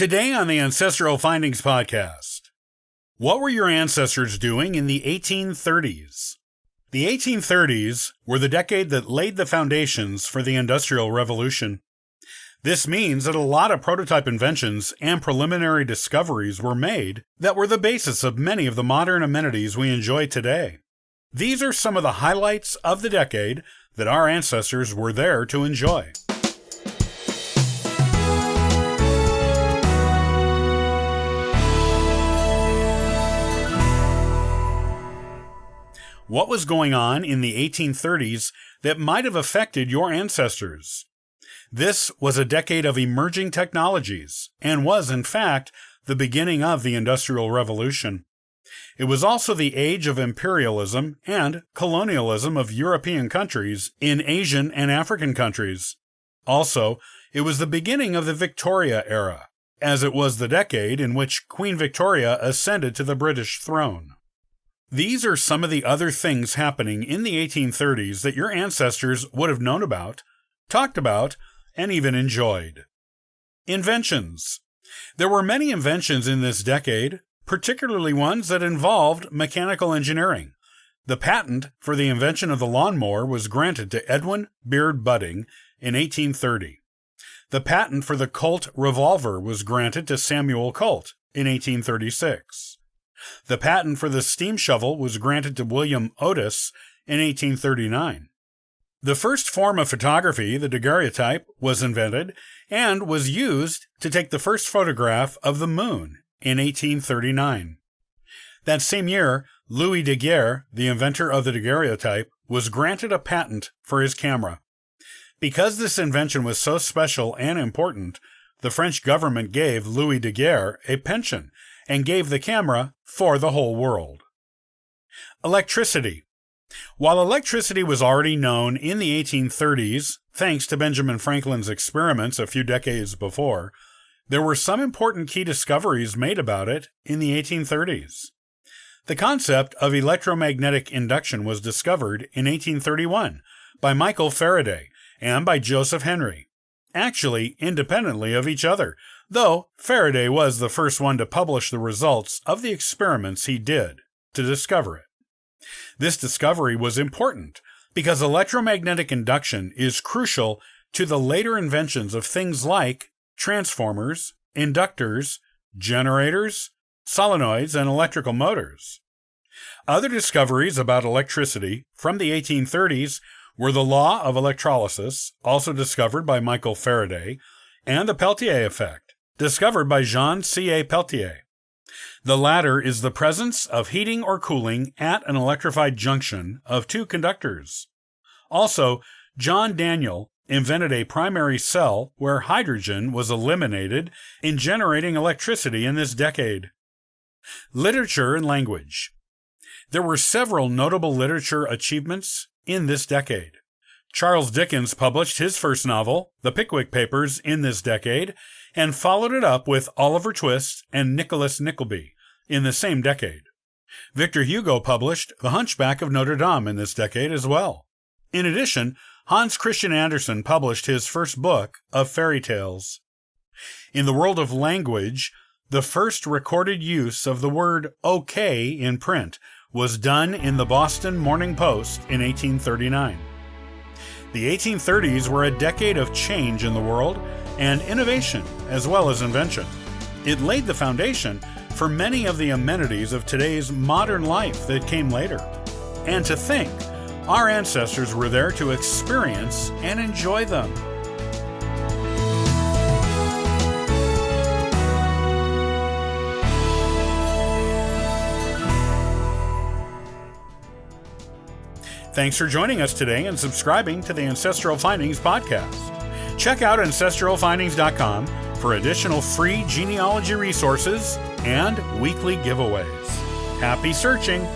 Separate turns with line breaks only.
Today on the Ancestral Findings Podcast, what were your ancestors doing in the 1830s? The 1830s were the decade that laid the foundations for the Industrial Revolution. This means that a lot of prototype inventions and preliminary discoveries were made that were the basis of many of the modern amenities we enjoy today. These are some of the highlights of the decade that our ancestors were there to enjoy. What was going on in the 1830s that might have affected your ancestors? This was a decade of emerging technologies and was, in fact, the beginning of the Industrial Revolution. It was also the age of imperialism and colonialism of European countries in Asian and African countries. Also, it was the beginning of the Victoria era, as it was the decade in which Queen Victoria ascended to the British throne. These are some of the other things happening in the 1830s that your ancestors would have known about, talked about, and even enjoyed. Inventions. There were many inventions in this decade, particularly ones that involved mechanical engineering. The patent for the invention of the lawnmower was granted to Edwin Beard Budding in 1830. The patent for the Colt revolver was granted to Samuel Colt in 1836. The patent for the steam shovel was granted to William Otis in 1839. The first form of photography, the daguerreotype, was invented and was used to take the first photograph of the moon in 1839. That same year, Louis Daguerre, the inventor of the daguerreotype, was granted a patent for his camera. Because this invention was so special and important, the French government gave Louis Daguerre a pension and gave the camera for the whole world. Electricity. While electricity was already known in the 1830s, thanks to Benjamin Franklin's experiments a few decades before, there were some important key discoveries made about it in the 1830s. The concept of electromagnetic induction was discovered in 1831 by Michael Faraday and by Joseph Henry, actually independently of each other, though Faraday was the first one to publish the results of the experiments he did to discover it. This discovery was important because electromagnetic induction is crucial to the later inventions of things like transformers, inductors, generators, solenoids, and electrical motors. Other discoveries about electricity from the 1830s were the law of electrolysis, also discovered by Michael Faraday, and the Peltier effect, discovered by Jean C.A. Peltier. The latter is the presence of heating or cooling at an electrified junction of two conductors. Also, John Daniel invented a primary cell where hydrogen was eliminated in generating electricity in this decade. Literature and language. There were several notable literature achievements in this decade. Charles Dickens published his first novel, The Pickwick Papers, in this decade, and followed it up with Oliver Twist and Nicholas Nickleby in the same decade. Victor Hugo published The Hunchback of Notre Dame in this decade as well. In addition, Hans Christian Andersen published his first book of fairy tales. In the world of language, the first recorded use of the word okay in print was done in the Boston Morning Post in 1839. The 1830s were a decade of change in the world and innovation as well as invention. It laid the foundation for many of the amenities of today's modern life that came later. And to think, our ancestors were there to experience and enjoy them. Thanks for joining us today and subscribing to the Ancestral Findings podcast. Check out ancestralfindings.com for additional free genealogy resources and weekly giveaways. Happy searching!